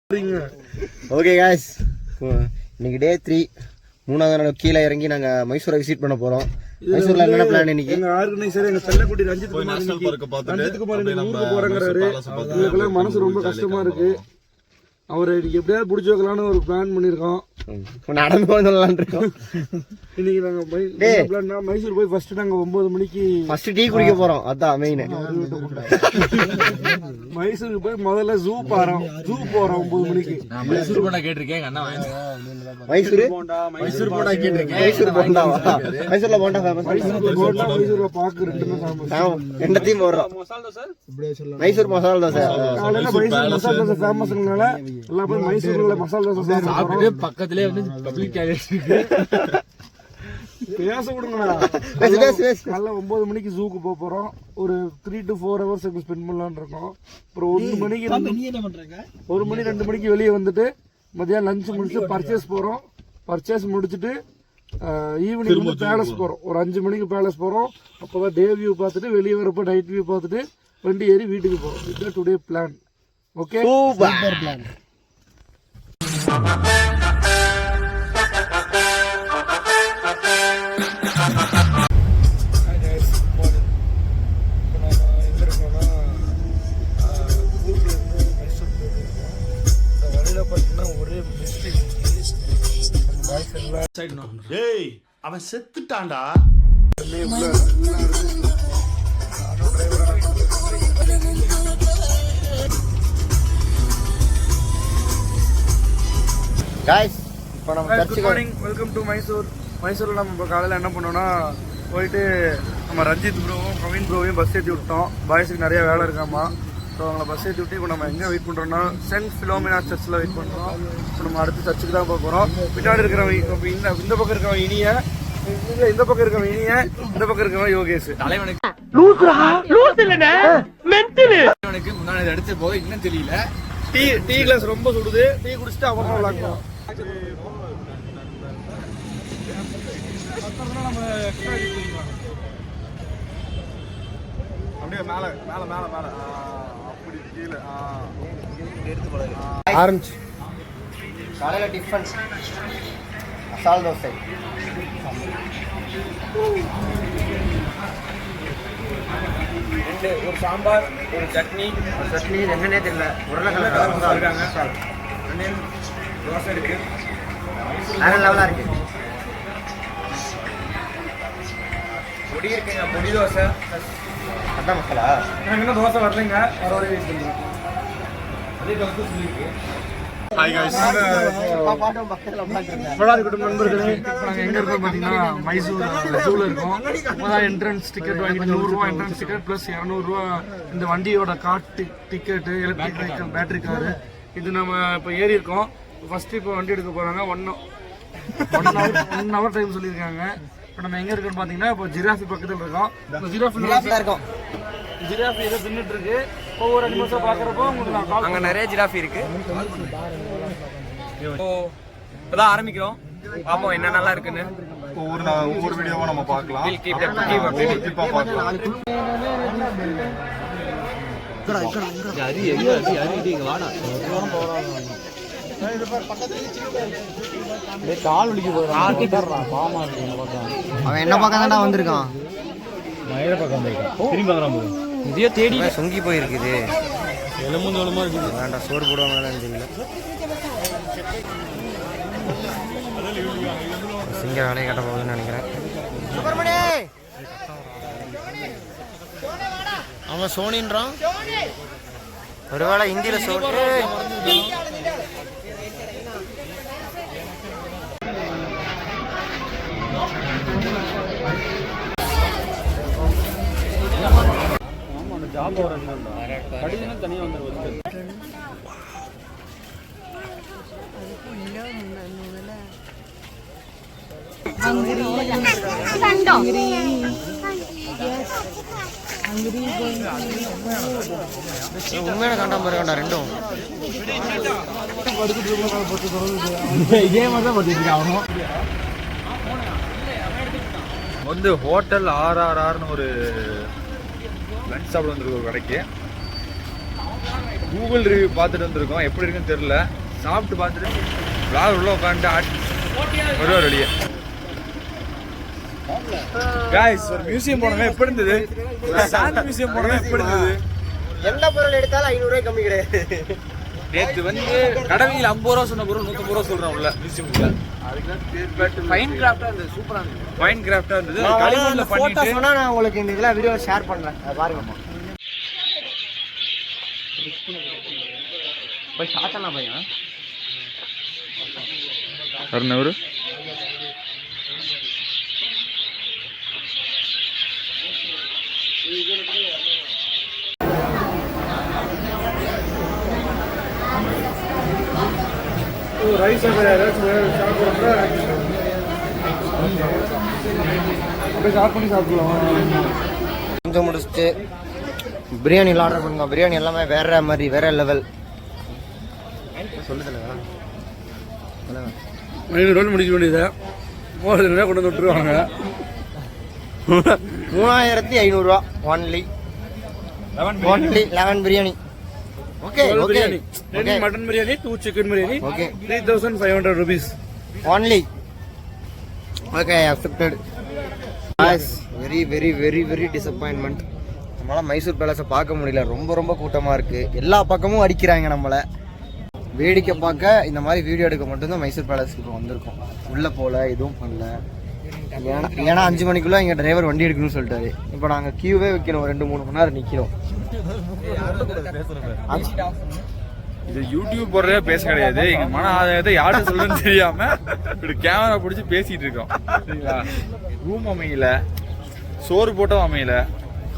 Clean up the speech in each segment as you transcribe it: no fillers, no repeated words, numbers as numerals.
Okay guys, இன்னைக்கு டே 3, மூணாவது நாள் கீழே இறங்கி நாங்க மைசூரை விசிட் பண்ண போறோம். மைசூர்ல என்ன பிளான் இன்னைக்கு? எங்க ஆர்கனைசர் எங்க செல்லக்குட்டி ரஞ்சித் குமார் ஊருக்கு போறேங்கிறாரு. எங்களுக்கெல்லாம் மனசு ரொம்ப கஷ்டமா இருக்கு. அவரை எப்படியாவது பிடிச்சி வைக்கலான்னு ஒரு பிளான் பண்ணிருக்கோம். நடந்து போய் சொல்லலான் இருக்கோம். இன்னைக்கு நாங்க மைசூர் போய் ஃபர்ஸ்ட் நாங்க 9 மணிக்கு ஃபர்ஸ்ட் டீ குடிக்க போறோம். அதான் மெயின். மைசூருக்கு போய் முதல்ல ஜூ போறோம் 9 மணிக்கு. மைசூர் போண்டா கேட்டிருக்கேன். மைசூர் போண்டா கேட்டிருக்கேன். மைசூர் போண்டாவா? மைசூர்ல போண்டா ஃபேமஸ். மைசூர்ல பாக்கு ரெண்டுமே ஃபேமஸ். ரெண்டத்தையும் போடுறோம். மைசூர் மசாலா தோசை. காலையில மைசூர் மசாலா தோசை ஃபேமஸ்ங்கனால எல்லாம் போய் மைசூர்ல மசாலா தோசை சாப்பிட்டு பக்கத்துலயே வந்து பப்ளிக் டாய்லெட் இருக்கு. பேச விடுங்கண்ணா. காலைல 9 மணிக்கு ஜூக்கு போறோம். ஒரு 3 to 4 hours ஸ்பெண்ட் பண்ணலாம்னு இருக்கோம். அப்புறம் 1 மணிக்கு 2 மணிக்கு வெளியே வந்துட்டு மதியம் லஞ்ச் முடிச்சுட்டு பர்ச்சேஸ் போறோம். பர்ச்சேஸ் முடிச்சுட்டு ஈவினிங் வந்து பேலஸ் போறோம். ஒரு 5 மணிக்கு பேலஸ் போறோம். அப்போதான் டே வியூ பார்த்துட்டு வெளியே வரப்போ நைட் வியூ பார்த்துட்டு வண்டி ஏறி வீட்டுக்கு போறோம். இதுதான் today plan. Okay, super plan. அவன் செத்துட்டான்டா. காய்ஸ், இப்போ நம்ம good morning, welcome to Mysore. மைசூரில் நம்ம இப்போ காலையில் என்ன பண்ணோம்னா போயிட்டு நம்ம ரஞ்சித் ப்ரோவும் கவின் ப்ரோவையும் பஸ் ஏற்றி விட்டோம். பாய்ஸுக்கு நிறைய வேலை இருக்காமா. ஸோ அவங்கள பஸ் ஏற்றி விட்டு இப்போ நம்ம எங்கே வெயிட் பண்ணுறோம்னா சென்ட் ஃபிலோமினா சர்ச்சில் வெயிட் பண்ணுறோம். இப்போ நம்ம அடுத்த சர்ச்சுக்கு தான் போக போகிறோம். பின்னாடி இருக்கிறவன் இந்த பக்கம் இருக்கிறவன் இனிய, இந்த பக்கம் இருக்கிறவன் இனிய, இந்த பக்கம் இருக்கிறவன் யோகேஷ். தலைவனுக்கு முன்னாடி எடுத்து போக இன்னும் தெரியல. டீ கிளாஸ் ரொம்ப சுடுது. டீ குடிச்சிட்டு அப்புறம் விளாடுவோம். அப்படியே மேல மேல மேல மேல அப்படி கீழே ஆரஞ்சு. காலையில் டிஃபன் மசாலா தோசை. ஒரு சாம்பார், ஒரு சட்னி என்னன்னே தெரியல. உருளைக்கிழங்கு இருக்காங்க. தோசை இருக்கு. வேற லெவலாக இருக்கு. பொடி இருக்குங்க, பொடி தோசை. அதான் மசாலா. எனக்கு இன்னும் தோசை வரலைங்க, வரோட வெயிட் பண்ணுறேன். அதே தோசை சொல்லியிருக்கு. நண்பர்களே, நாங்கள் எங்கே இருக்கோம் பார்த்தீங்கன்னா மைசூர் ஜூவில் இருக்கோம். இப்போதான் என்ட்ரன்ஸ் டிக்கெட் வாங்கிட்டு 100 ரூபா என்ட்ரன்ஸ் டிக்கெட் ப்ளஸ் 200 ரூபா இந்த வண்டியோட ticket, electric vehicle, battery car. இது நம்ம இப்போ ஏறி இருக்கோம். ஃபர்ஸ்ட் இப்போ வண்டி எடுக்க போகிறாங்க. 1 hour டைம் சொல்லியிருக்காங்க. இப்போ நம்ம எங்கே இருக்கோம்னு பார்த்தீங்கன்னா இப்போ ஜிராஃபி பக்கத்தில் இருக்கோம். ஜிராஃபி ஏதோ தின்னுட்டு இருக்கு. ஒவ்வொரு அனிமல்ஸா பாக்குறப்போ உங்களுக்கு அங்க நிறைய ஜிராஃபி இருக்கு. இப்பதான் ஆரம்பிக்கிறோம். பாப்போம் என்ன நல்லா இருக்குன்னு. ஒவ்வொரு வீடியோவா நம்ம பார்க்கலாம். அவன் என்ன பக்கம் தான்டா வந்திருக்கான். இதையோ தேடி சொங்கி போயிருக்குது. இருக்குது. வேண்டாம், சோறு போடுவாங்கன்னு தெரியல. சிங்க வேலையை கட்ட போகுதுன்னு நினைக்கிறேன். அவன் சோனின்றான். ஒருவேளை ஹிந்தியில சோனி. தனியா வந்துருவது. உண்மையான காண்டாம இருக்காண்டா ரெண்டும். இதே மாதிரி தான் படுத்துட்டு ஆகணும். வந்து ஹோட்டல் RRRன்னு ஒரு லஞ்ச் சாப்பிட வந்துருக்கு ஒரு கடைக்கு. கூகுள் ரிவ்யூ பார்த்துட்டு வந்திருக்கோம். எப்படி இருக்குன்னு தெரியல. சாப்பிட்டு பார்த்துட்டு விளாக் உள்ள உட்காந்து வருவார் வெளியே. காய்ஸ் ஒரு மியூசியம் போனோமே எப்படி இருந்தது? சாண்ட் மியூசியம் போனோமே எப்படி இருந்தது? எந்த பொருள் எடுத்தாலும் 500 ரூபாய் கம்மி கிடையாது. நேற்று வந்து கடவையில் 50 ரூபா சொன்ன பொருள் 150 ரூபா சொல்கிறோம் உள்ள மியூசியம்ல. ஃபைன் கிராஃப்டாக இருந்தது. சூப்பராக இருந்தது. ஃபைன் கிராஃப்டாக இருந்தது. களிமண்ணில் பண்ணிட்டு சொன்னால் நான் உங்களுக்கு இந்த இதெல்லாம் வீடியோ ஷேர் பண்ணுறேன். அதை பாருங்கம்மா. போய் சாத்தனா பையன் அருணவர் ரைஸ் சாப்பிட்றப்ப ஸ்டார்ட் பண்ணி சாப்பிடலாம். கொஞ்சம் முடிச்சுட்டு பிரியாணியில் ஆர்டர் பண்ணுங்க. பிரியாணி எல்லாமே வேற மாதிரி வேற லெவல். சொல்லுதுல 500 ரூபாய் முடிக்க வேண்டியது 3000 ரூபாய் கொண்டு வந்து விட்டுருவாங்க. 3500 ரூபா only 11 biryani. Okay okay mutton biryani 2 chicken biryani okay 3500 rupees only. Okay accepted. Guys very very very very disappointment. நம்மளால் மைசூர் பேலஸை பார்க்க முடியல. ரொம்ப ரொம்ப கூட்டமாக இருக்குது. எல்லா பக்கமும் அடிக்கிறாங்க நம்மளை. வேடிக்கை பார்க்க இந்த மாதிரி வீடியோ எடுக்க மட்டும்தான் மைசூர் பேலஸ்க்கு இப்போ வந்திருக்கோம். உள்ளே போகல, எதுவும் பண்ணல. ஏன்னா 5 மணிக்குள்ளே எங்கள் டிரைவர் வண்டி எடுக்கணும்னு சொல்லிட்டாரு. இப்போ நாங்கள் கியூவே வைக்கிறோம். 2-3 மணி நேரம் நிற்கிறோம். இது யூடியூப் போடுறதே பேச கிடையாது. எங்க மன ஆதாயத்தை யாரும் சொல்லுன்னு தெரியாம இப்படி கேமரா பிடிச்சி பேசிட்டு இருக்கோம். சரிங்களா? ரூம் அமையல, சோறு போட்டும் அமையல,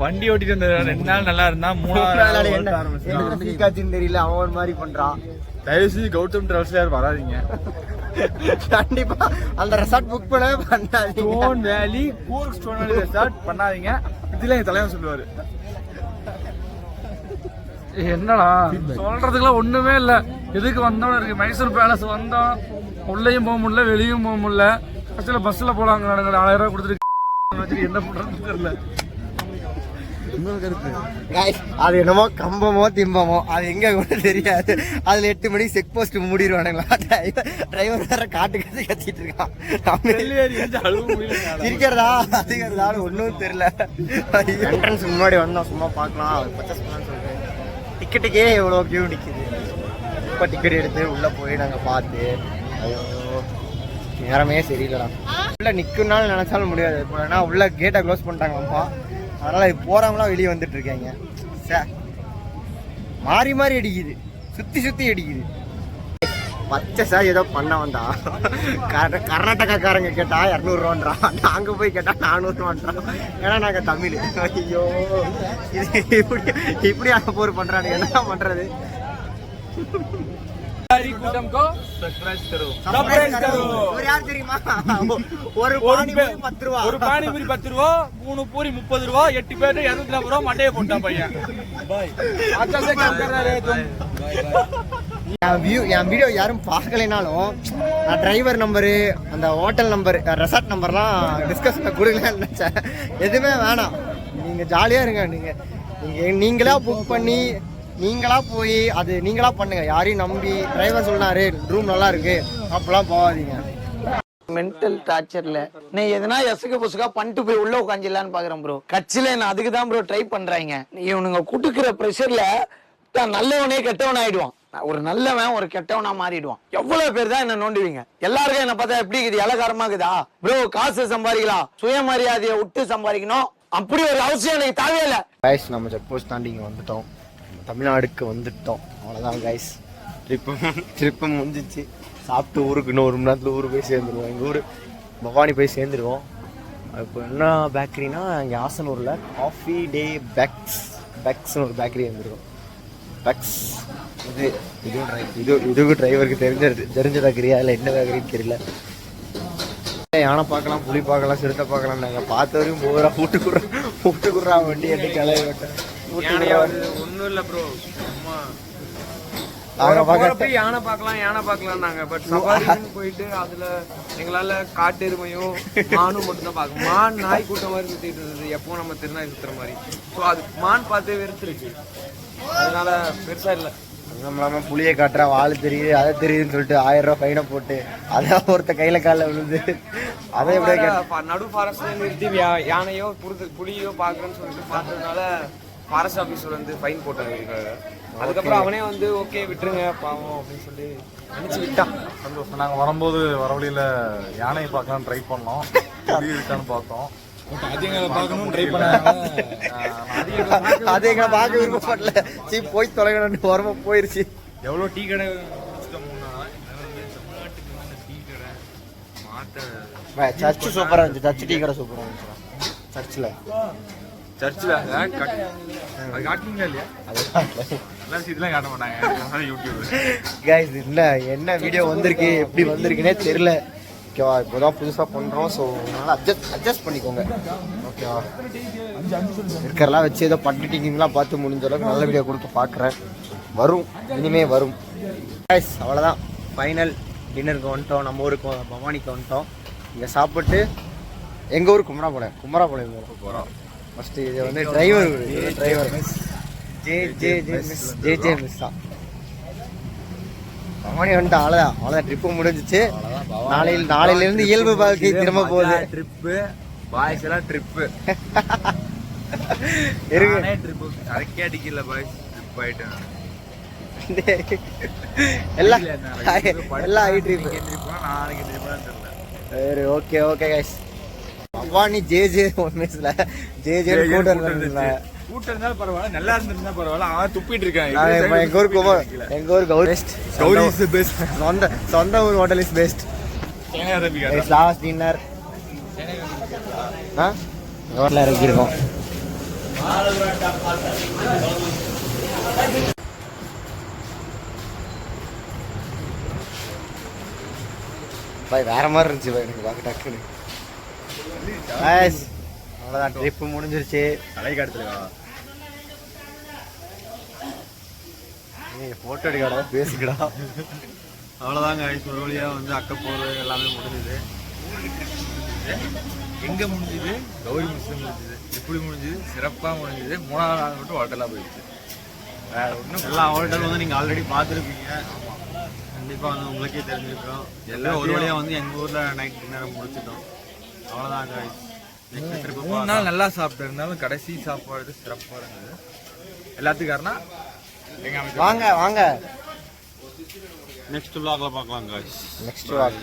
வண்டி ஓட்டிட்டு வந்த 2 நாள் நல்லா இருந்தா 3 காட்சின்னு தெரியல. அவன் ஒரு மாதிரி பண்றான். தயவு செஞ்சு கௌதம் டிராவல்ஸ்ல யாரும் வராதிங்க. கண்டிப்பா அந்த ரெசார்ட் புக் பண்ணவே பண்ணாதீங்க. ஸ்டோன் வேலி கூர்க் ஸ்டோன் வேலி ரெசார்ட் பண்ணாதீங்க. இதுல என் தலைவன் சொல்லுவாரு. என்னடா சொல்றதுக்குலாம் ஒண்ணுமே இல்ல. எதுக்கு வந்தோம் இருக்கு. மைசூர் பேலஸ் வந்தோம், உள்ளேயும் போக முடியல, வெளியும் போக முடியல. ஆக்சுவலா பஸ்ல போலாங்க. 4000 ரூபாய் கொடுத்துட்டு என்ன பண்றதுன்னு தெரியல. அது என்னமோ கம்பமோ திம்பமோ அது எங்க கூட தெரியாது. அதுல 8 மணிக்கு செக் போஸ்ட் மூடிடுவானுங்களா. டிரைவர் வேற காட்டு கத்திட்டு இருக்கான். இருக்கிறதா அதிகறதா ஒன்னும் தெரியல. என்ட்ரன்ஸ் முன்னாடி வந்தோம், சும்மா பார்க்கலாம் பர்ச்சேஸ் பண்ணலாம்னு சொல்லிட்டு. டிக்கெட்டுக்கே எவ்வளோ கியூ நிற்கிது. இப்போ டிக்கெட் எடுத்து உள்ளே போய் நாங்கள் பார்த்து ஐயோ நேரமே சரியில்லடா. உள்ளே நிற்கணும்னாலும் நினச்சாலும் முடியாது. இப்போ ஏன்னா உள்ள கேட்டை க்ளோஸ் பண்ணிட்டாங்கப்பா. அதனால் போகிறவங்களாம் வெளியே வந்துட்டு இருக்காங்க. சார் மாறி மாறி அடிக்குது, சுற்றி சுற்றி அடிக்குது. பச்சை சார் ஏதோ பண்ண வந்தா கர்நாடகாக்காரங்க கேட்டால் 200 ரூபான்றான். நாங்கள் போய் கேட்டால் 400 ரூபான்றான். ஏன்னா நாங்கள் தமிழ். ஐயோ இப்படி போர் பண்ணுறாங்க. என்ன பண்ணுறது? ஒரு பானிபூரி 10 ரூபா, 3 பூரி 30 ரூபா, 8 பேர் 240 ரூபா மட்டையை போட்டான் பையன். என் வீடியோ யாரும் பார்க்கலைனாலும் நான் டிரைவர் நம்பரு, அந்த ஹோட்டல் நம்பர், ரெசார்ட் நம்பர்லாம் டிஸ்கஷனில் கொடுக்கலான்னு நினச்சேன். எதுவுமே வேணாம். நீங்கள் ஜாலியாக இருங்க. நீங்களா புக் பண்ணி நீங்களா போய் அது நீங்களா பண்ணுங்க. யாரையும் நம்பி டிரைவர் சொன்னாரு ரூம் நல்லா இருக்கு அப்பெல்லாம் போகாதீங்க. மென்டல் டார்ச்சர்ல நீ எதனா எசுக்கு புசுக்கா பண்ணிட்டு போய் உள்ள உட்காந்துலான்னு பாக்குறேன் ப்ரோ. கட்சியில நான் அதுக்கு தான் ப்ரோ ட்ரை பண்றாங்க. இவனுங்க குடுக்கிற ப்ரெஷர்ல நல்லவனே கெட்டவன் ஆயிடுவான். ஒரு நல்லவன் ஒரு கெட்டவனா மாறிடுவான். எவ்வளவு பேர் தான் என்ன நோண்டுவீங்க. எல்லாருக்கும் என்ன பார்த்தா எப்படி இருக்குது, இலகாரமா இருக்குதா ப்ரோ? காசு சம்பாதிக்கலாம், சுயமரியாதையை விட்டு சம்பாதிக்கணும். அப்படி ஒரு அவசியம் எனக்கு தேவையில்லை. கைஸ் நம்ம செக் போஸ்ட் தாண்டி இங்கே வந்துட்டோம். தமிழ்நாடுக்கு வந்துட்டோம். அவ்வளோதான் கைஸ். ட்ரிப்பு முடிஞ்சிச்சு. சாப்பிட்டு ஊருக்கு இன்னும் 1 மணி நேரத்தில் ஊருக்கு போய் சேர்ந்துருவோம். எங்கள் ஊர் பவானி போய் சேர்ந்துருவோம். இப்போ என்ன பேக்கரினா இங்கே ஆசனூரில் காஃபி டே பெக்ஸ்னு ஒரு பேக்கரி வந்துருக்கோம். பெக்ஸ் இதுவும் டிரைவருக்கு தெரிஞ்ச பேக்கரியா இல்லை என்ன பேக்கரின்னு தெரியல. யானை பார்க்கலாம், புலி பார்க்கலாம், சிறுத்தை பார்க்கலாம். நாங்கள் பார்த்த வரையும் போகிறா விட்டுக்குறா வண்டி எட்டு கிளை விட்டேன். ஒன்றும் இல்லை ப்ரோ. அங்க போறப்ப பார்க்க யானை பார்க்கலாம்னாங்க. பட் சஃபாரின்னு போயிட்டு அதுல எங்களால காட்டு எருமையும் மானும் மட்டும் தான் பார்க்க. மான் நாய் கூட்டம் மாதிரி சுத்திட்டு இருந்தது, எப்பவும் நம்ம திருநாய் சுத்துற மாதிரி. ஸோ அது மான் பார்த்து வெறுத்துருச்சு, அதனால பெருசா இல்லை. நம்மளாம புளியை காட்டுறா, வாழை தெரியுது அதை தெரியுதுன்னு சொல்லிட்டு 1000 ரூபாய் ஃபைனை போட்டு அதான் ஒருத்த கையில காலில் விழுந்து அதை எப்படியே நடு ஃபாரஸ்ட்ல நிறுத்தி யானையோ புலியோ பாக்குறேன்னு சொல்லிட்டு பார்த்ததுனால ஃபாரஸ்ட் ஆபீசர் வந்து ஃபைன் போட்டாங்க. அதுக்கப்புறம் அவனே வந்து ஓகே விட்டுருங்க பாவம் அப்படின்னு சொல்லி நினைச்சு விட்டான். சந்தோஷம். நாங்கள் வரும்போது வர வழியில் யானையை பார்க்கலாம்னு ட்ரை பண்ணோம், புலி இருக்கான்னு பார்த்தோம். பார்க்கணும் ட்ரை பண்ண அது எங்களை பார்க்க விருப்பப்படல, சீ போய் தொலைகணும் வரமா போயிருச்சு. எவ்வளோ டீ கடை தமிழ்நாட்டுக்கு வந்து டீ கடை மாற்ற சர்ச்சு சூப்பரா இருந்துச்சு, சர்ச் டீ கடை சூப்பரா இருந்துச்சு சர்ச்சில். சர்ச்சில் அது காட்டுவீங்களா இல்லையா? எல்லாம் இதெல்லாம் காட்ட மாட்டாங்க யூடியூப். கைஸ் என்ன வீடியோ வந்திருக்கு எப்படி வந்திருக்குன்னே தெரியல. ஓகேவா, இப்போதான் புதுசாக பண்ணுறோம். ஸோ அதனால் அட்ஜஸ்ட் பண்ணிக்கோங்க. ஓகேவா, இருக்கிறலாம் வச்சு ஏதோ பட்டுட்டிங்கெலாம் பார்த்து முடிஞ்ச அளவுக்கு நல்ல வீடியோ கொடுக்க பார்க்குறேன். வரும், இனிமே வரும். கைஸ் அவ்வளோதான், ஃபைனல் டின்னருக்கு வந்துட்டோம். நம்ம ஊருக்கு பவானிக்கு வந்துட்டோம். இங்கே சாப்பிட்டு எங்கள் ஊர் குமராபாளையம் போகிறோம். ஃபஸ்ட்டு இது வந்து டிரைவர் ஜே மிஸ் தான். பவானி வந்துட்டு அவ்வளோதான் ட்ரிப்பு முடிஞ்சிச்சு. நாளையிலேருந்து இயல்பு வாழ்க்கை திரும்ப போகுது. ட்ரிப்பு பாய்ஸ் எல்லாம் ட்ரிப்பு இருக்கு ட்ரிப்பு கரெக்டே அடிக்கல பாய்ஸ். ட்ரிப் ஆயிட்டேன் எல்லாம் ஐ ட்ரிப். நாளைக்கு ட்ரிப் தான் தெரியல. சரி ஓகே கைஸ். பவானி ஜே ஒன்றுல ஜே கூட்டம் இருந்தாலும் பரவாயில்ல, நல்லா இருந்திருந்தா பரவாயில்ல. அவன் துப்பிட்டு இருக்கான். எங்க ஊர் கௌரி இஸ் பெஸ்ட். சொந்த ஊர் hotel is best. Last dinner ஹோட்டலில் இறக்கியிருக்கோம். பாய் வேற மாதிரி இருந்துச்சு பாய் எனக்கு பார்க்க டக்குன்னு. அவ்வளோதான் ட்ரிப்பு முடிஞ்சிருச்சு. தலைக்காடுத்துலா ஃபோட்டோ எடுக்கடா பேசிக்கடா. அவ்வளோதாங்க. ஒரு வழியாக வந்து அக்கப்போர் எல்லாமே முடிஞ்சுது. எங்கே முடிஞ்சுது? கௌரி மிஸ்ல முடிஞ்சுது. எப்படி முடிஞ்சுது? சிறப்பாக முடிஞ்சுது. 3ஆவது நாள் மட்டும் ஹோட்டலாக போயிடுச்சு. வேறு ஒன்றும் எல்லா ஹோட்டலும் வந்து நீங்கள் ஆல்ரெடி பார்த்துருப்பீங்க. கண்டிப்பாக வந்து உங்களுக்கே தெரிஞ்சிருக்கோம். எல்லாம் ஒரு வழியாக வந்து எங்கள் ஊரில் நைட் டின்னர் முடிச்சிட்டோம். அவ்வளோதாங்க. நெக்ஸ்ட் ட்ரிப் 3 நாள் நல்லா சாப்பிட்டு இருந்தாலும் கடைசி சாப்பாடு சிறப்பாக இருந்தது. எல்லாத்துக்கும் காரணம் வாங்க நெக்ஸ்ட் vlogல பார்க்கலாம் guys. Next vlog